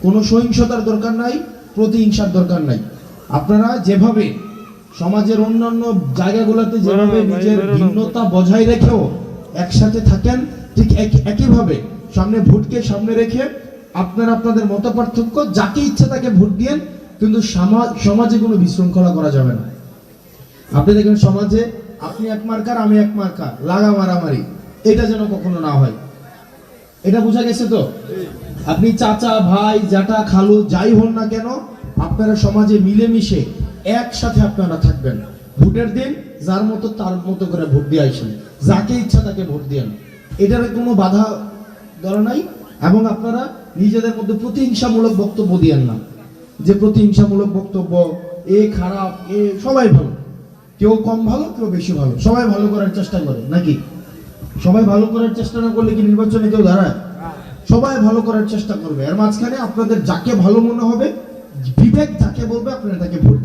কোনো সহিংসতার দরকার নাই, প্রতিহিংসার দরকার নাই। আপনারা যেভাবে সমাজের অন্যান্য জায়গাগুলোতে যেভাবে নিজের ভিন্নতা বজায় রেখেও একসাথে থাকেন, ঠিক একইভাবে সামনে ভোটকে সামনে রেখে আপনারা আপনাদের মতপার্থক্য যাকে ইচ্ছা তাকে ভোট দিয়েন, কিন্তু সমাজে কোনো বিশৃঙ্খলা করা যাবে না। আপনি দেখবেন সমাজে আপনি এক মার্কার আমি এক মার্কা, লাগা মারামারি, এটা যেন কখনো না হয়। এটা বোঝা গেছে তো? আপনি চাচা ভাই জ্যাঠা খালু যাই হন না কেন, আপনারা সমাজে মিলেমিশে একসাথে আপনারা থাকবেন। ভোটের দিন যার মতো তার মতো করে ভোট দিয়ে আসেন, যাকে ইচ্ছা তাকে ভোট দেন, এটার কোনো বাধা ধরা নাই। এবং আপনারা নিজেদের মধ্যে প্রতিহিংসামূলক বক্তব্য দিয়েন না, যে প্রতিহিংসামূলক বক্তব্য এ খারাপ এ সবাই ভালো, কেউ কম ভালো কেউ বেশি ভালো, সবাই ভালো করার চেষ্টা করে নাকি? সবাই ভালো করার চেষ্টা না করলে কি নির্বাচনে কেউ দাঁড়ায়? সবাই ভালো করার চেষ্টা করবে। এর মাঝখানে আপনাদের যাকে ভালো মনে হবে, বিবেক যাকে বলবে আপনারা তাকে ভোট